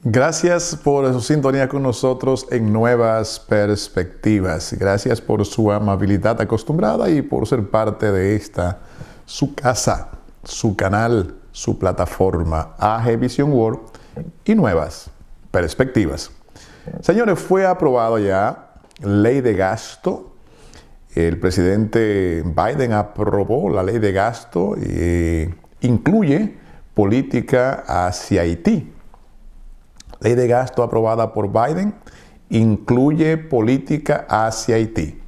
Gracias por su sintonía con nosotros en Nuevas Perspectivas. Gracias por su amabilidad acostumbrada y por ser parte de esta, su casa, su canal, su plataforma AG Vision World y Nuevas Perspectivas. Señores, fue aprobado ya ley de gasto. El presidente Biden aprobó la ley de gasto y incluye política hacia Haití. Ley de gasto aprobada por Biden incluye política hacia Haití.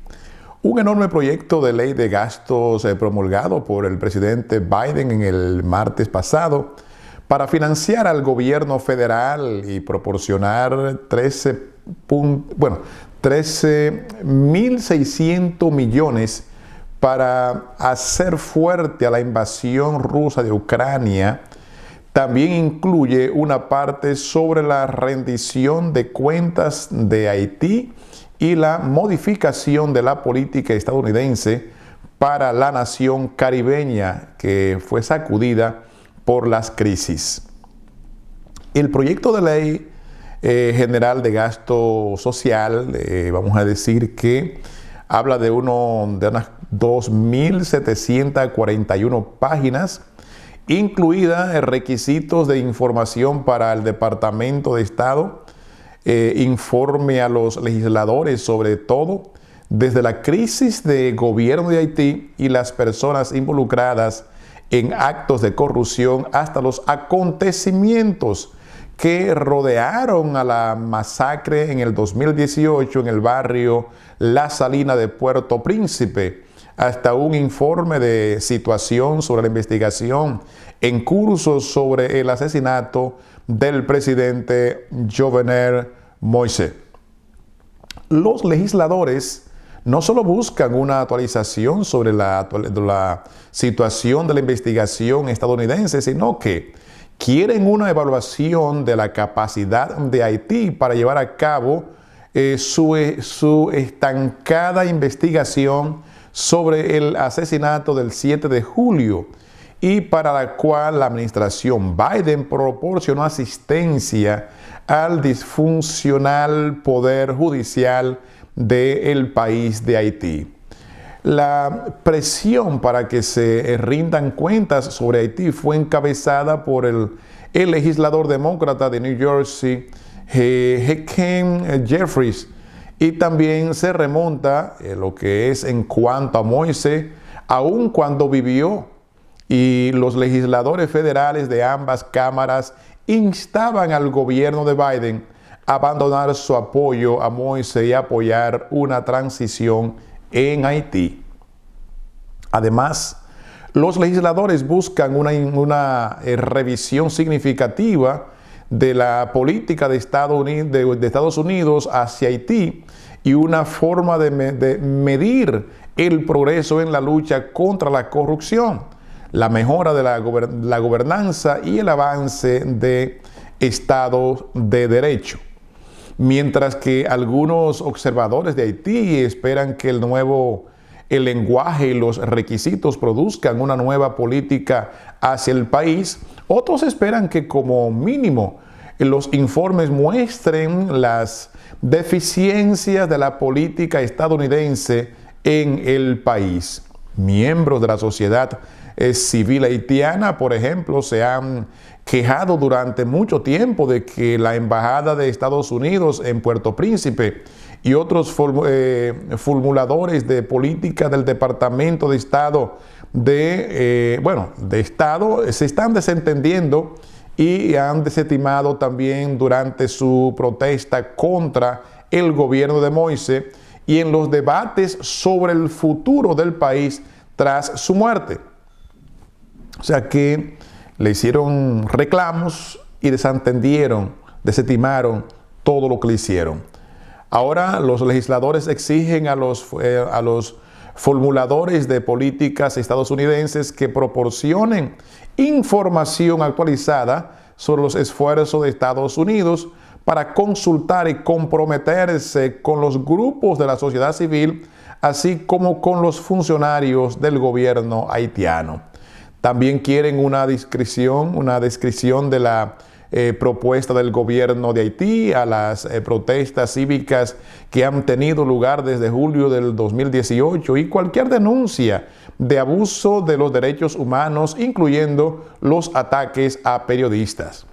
Un enorme proyecto de ley de gastos promulgado por el presidente Biden en el martes pasado para financiar al gobierno federal y proporcionar 13.600 millones para hacer fuerte a la invasión rusa de Ucrania. También incluye una parte sobre la rendición de cuentas de Haití y la modificación de la política estadounidense para la nación caribeña que fue sacudida por las crisis. El proyecto de ley general de gasto social, vamos a decir que habla de unas 2.741 páginas, incluida requisitos de información para el Departamento de Estado, informe a los legisladores sobre todo, desde la crisis de gobierno de Haití y las personas involucradas en actos de corrupción hasta los acontecimientos que rodearon a la masacre en el 2018 en el barrio La Salina de Puerto Príncipe, hasta un informe de situación sobre la investigación en curso sobre el asesinato del presidente Jovenel Moïse. Los legisladores no solo buscan una actualización sobre la situación de la investigación estadounidense, sino que quieren una evaluación de la capacidad de Haití para llevar a cabo su estancada investigación sobre el asesinato del 7 de julio y para la cual la administración Biden proporcionó asistencia al disfuncional poder judicial del país de Haití. La presión para que se rindan cuentas sobre Haití fue encabezada por el legislador demócrata de New Jersey, Hakeem Jeffries, y también se remonta lo que es en cuanto a Moïse, aun cuando vivió, y los legisladores federales de ambas cámaras instaban al gobierno de Biden a abandonar su apoyo a Moïse y apoyar una transición en Haití. Además, los legisladores buscan una revisión significativa de la política de Estados Unidos hacia Haití y una forma de medir el progreso en la lucha contra la corrupción, la mejora de la gobernanza y el avance de Estado de Derecho. Mientras que algunos observadores de Haití esperan que el lenguaje y los requisitos produzcan una nueva política hacia el país, otros esperan que como mínimo los informes muestren las deficiencias de la política estadounidense en el país. Miembros de la sociedad civil haitiana, por ejemplo, se han quejado durante mucho tiempo de que la Embajada de Estados Unidos en Puerto Príncipe y otros formuladores de política del Departamento de Estado de Estado se están desentendiendo y han desestimado también durante su protesta contra el gobierno de Moïse y en los debates sobre el futuro del país tras su muerte. O sea que le hicieron reclamos y desestimaron todo lo que le hicieron. Ahora los legisladores exigen a los formuladores de políticas estadounidenses que proporcionen información actualizada sobre los esfuerzos de Estados Unidos para consultar y comprometerse con los grupos de la sociedad civil, así como con los funcionarios del gobierno haitiano. También quieren una descripción de la propuesta del gobierno de Haití, a las protestas cívicas que han tenido lugar desde julio del 2018 y cualquier denuncia de abuso de los derechos humanos, incluyendo los ataques a periodistas.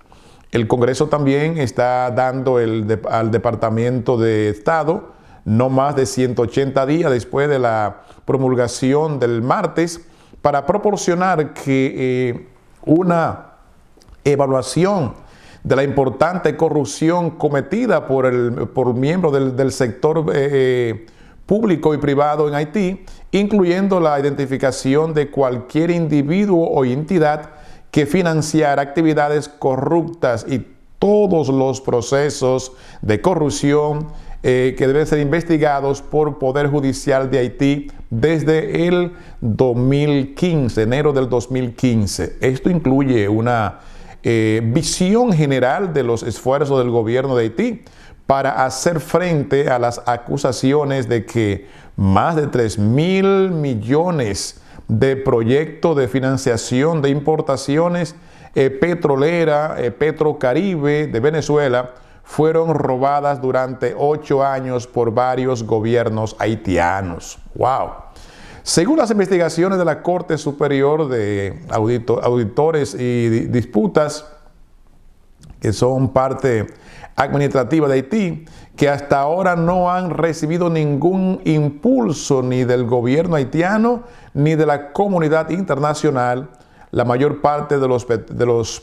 El Congreso también está dando al Departamento de Estado no más de 180 días después de la promulgación del martes para proporcionar que una evaluación de la importante corrupción cometida por miembros del sector público y privado en Haití, incluyendo la identificación de cualquier individuo o entidad que financiara actividades corruptas y todos los procesos de corrupción que deben ser investigados por Poder Judicial de Haití desde el 2015, enero del 2015. Esto incluye una visión general de los esfuerzos del gobierno de Haití para hacer frente a las acusaciones de que más de 3.000 millones de proyectos de financiación de importaciones petrolera, Petrocaribe de Venezuela, fueron robadas durante 8 años por varios gobiernos haitianos. ¡Wow! Según las investigaciones de la Corte Superior de Auditores y Disputas, que son parte administrativa de Haití, que hasta ahora no han recibido ningún impulso ni del gobierno haitiano ni de la comunidad internacional, la mayor parte de los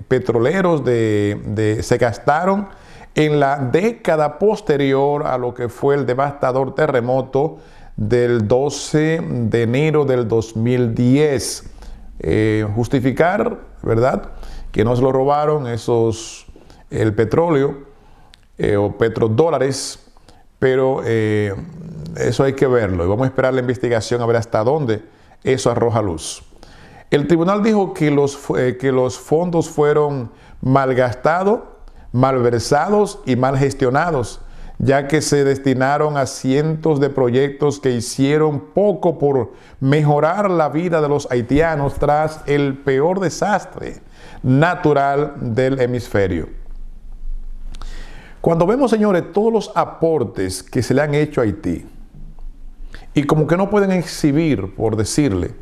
petroleros se gastaron en la década posterior a lo que fue el devastador terremoto del 12 de enero del 2010. Justificar, ¿verdad?, que no se lo robaron el petróleo o petrodólares, pero eso hay que verlo y vamos a esperar la investigación a ver hasta dónde eso arroja luz. El tribunal dijo que los fondos fueron malgastados, malversados y mal gestionados, ya que se destinaron a cientos de proyectos que hicieron poco por mejorar la vida de los haitianos tras el peor desastre natural del hemisferio. Cuando vemos, señores, todos los aportes que se le han hecho a Haití, y como que no pueden exhibir, por decirle,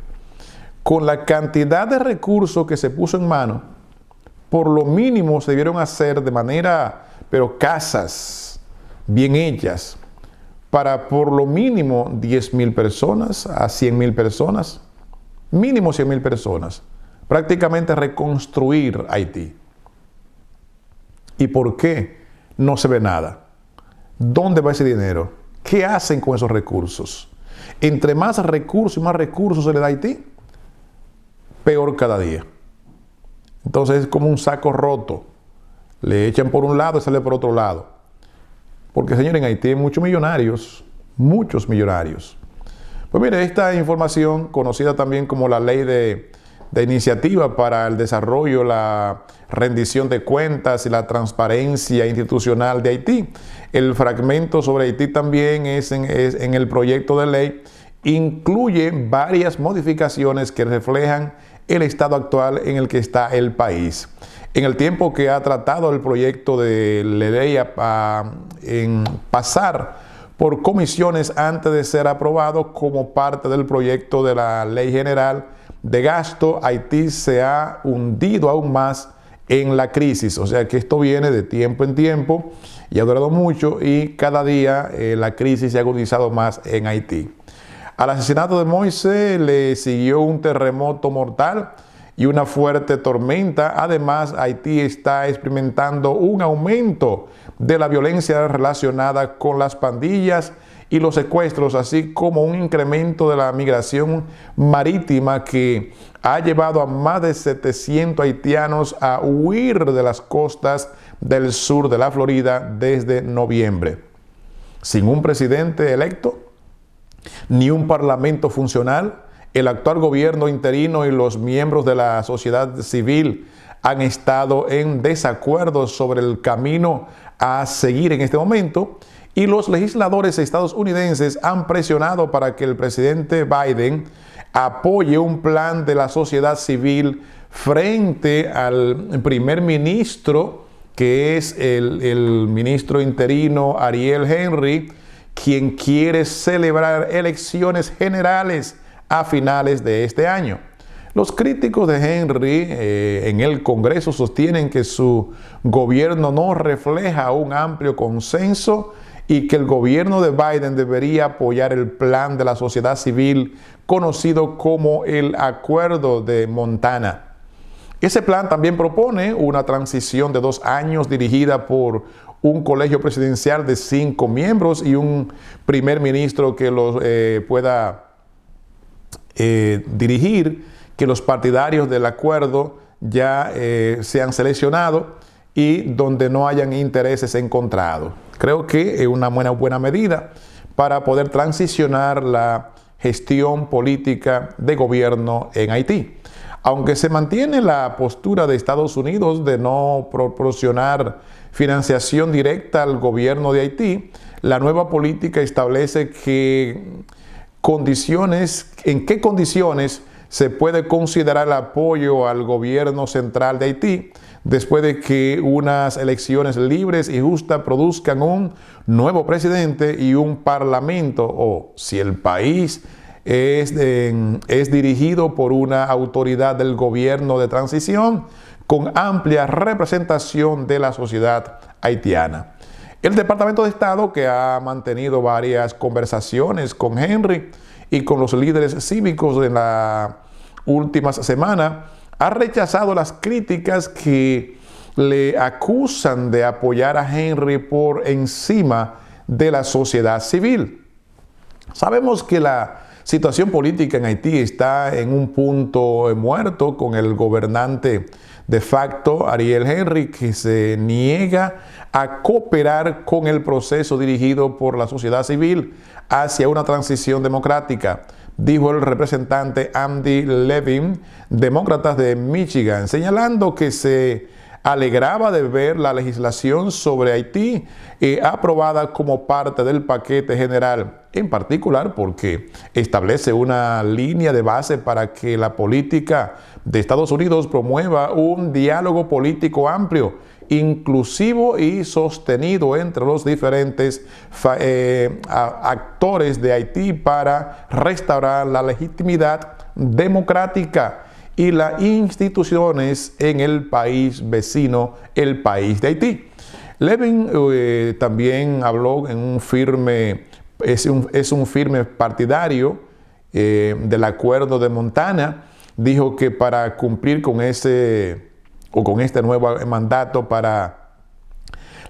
con la cantidad de recursos que se puso en mano, por lo mínimo se debieron hacer de manera, pero casas bien hechas, para por lo mínimo 10.000 personas a 100.000 personas, mínimo 100.000 personas, prácticamente reconstruir Haití. ¿Y por qué no se ve nada? ¿Dónde va ese dinero? ¿Qué hacen con esos recursos? Entre más recursos y más recursos se le da a Haití, peor cada día. Entonces es como un saco roto. Le echan por un lado y sale por otro lado. Porque, señores, en Haití hay muchos millonarios. Pues mire, esta información, conocida también como la Ley de Iniciativa para el Desarrollo, la rendición de cuentas y la transparencia institucional de Haití. El fragmento sobre Haití también es en el proyecto de ley. Incluye varias modificaciones que reflejan el estado actual en el que está el país. En el tiempo que ha tratado el proyecto de ley en pasar por comisiones antes de ser aprobado como parte del proyecto de la Ley General de Gasto, Haití se ha hundido aún más en la crisis. O sea que esto viene de tiempo en tiempo y ha durado mucho y cada día la crisis se ha agudizado más en Haití. Al asesinato de Moise le siguió un terremoto mortal y una fuerte tormenta. Además, Haití está experimentando un aumento de la violencia relacionada con las pandillas y los secuestros, así como un incremento de la migración marítima que ha llevado a más de 700 haitianos a huir de las costas del sur de la Florida desde noviembre. Sin un presidente electo, ni un parlamento funcional, el actual gobierno interino y los miembros de la sociedad civil han estado en desacuerdo sobre el camino a seguir en este momento y los legisladores estadounidenses han presionado para que el presidente Biden apoye un plan de la sociedad civil frente al primer ministro, que es el ministro interino Ariel Henry, quien quiere celebrar elecciones generales a finales de este año. Los críticos de Henry en el Congreso sostienen que su gobierno no refleja un amplio consenso y que el gobierno de Biden debería apoyar el plan de la sociedad civil conocido como el Acuerdo de Montana. Ese plan también propone una transición de 2 años dirigida por un colegio presidencial de 5 miembros y un primer ministro que los pueda dirigir, que los partidarios del acuerdo ya sean seleccionados y donde no hayan intereses encontrados. Creo que es una buena medida para poder transicionar la gestión política de gobierno en Haití. Aunque se mantiene la postura de Estados Unidos de no proporcionar financiación directa al gobierno de Haití, la nueva política establece en qué condiciones se puede considerar el apoyo al gobierno central de Haití después de que unas elecciones libres y justas produzcan un nuevo presidente y un parlamento, o si el país es dirigido por una autoridad del gobierno de transición con amplia representación de la sociedad haitiana. El Departamento de Estado, que ha mantenido varias conversaciones con Henry y con los líderes cívicos en la última semana, ha rechazado las críticas que le acusan de apoyar a Henry por encima de la sociedad civil. Sabemos que la situación política en Haití está en un punto muerto con el gobernante de facto, Ariel Henry, que se niega a cooperar con el proceso dirigido por la sociedad civil hacia una transición democrática, dijo el representante Andy Levin, demócrata de Michigan, señalando que se alegraba de ver la legislación sobre Haití aprobada como parte del paquete general, en particular porque establece una línea de base para que la política de Estados Unidos promueva un diálogo político amplio, inclusivo y sostenido entre los diferentes actores de Haití para restaurar la legitimidad democrática y las instituciones en el país vecino, el país de Haití. Levin también habló en un firme, es un firme partidario del Acuerdo de Montana. Dijo que para cumplir con este nuevo mandato para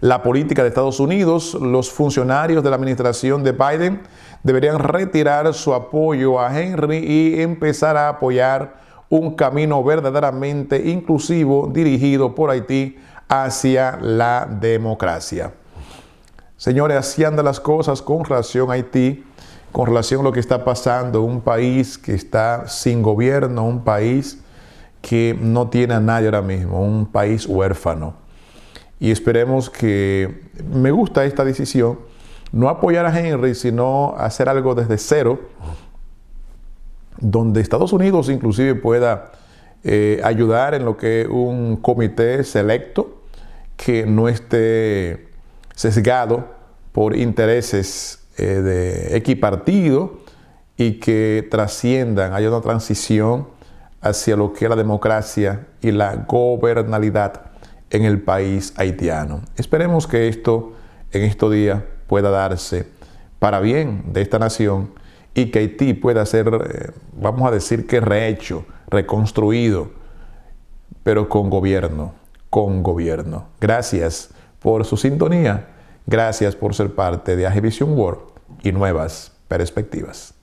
la política de Estados Unidos, los funcionarios de la administración de Biden deberían retirar su apoyo a Henry y empezar a apoyar un camino verdaderamente inclusivo dirigido por Haití hacia la democracia. Señores, así andan las cosas con relación a Haití, con relación a lo que está pasando, un país que está sin gobierno, un país que no tiene a nadie ahora mismo, un país huérfano. Y esperemos que, me gusta esta decisión, no apoyar a Henry, sino hacer algo desde cero, donde Estados Unidos inclusive pueda ayudar en lo que es un comité selecto que no esté sesgado por intereses de equipartido y que trasciendan, haya una transición hacia lo que es la democracia y la gobernabilidad en el país haitiano. Esperemos que esto en estos días pueda darse para bien de esta nación y que Haití pueda ser, vamos a decir que rehecho, reconstruido, pero con gobierno, con gobierno. Gracias por su sintonía, gracias por ser parte de AG Vision World y Nuevas Perspectivas.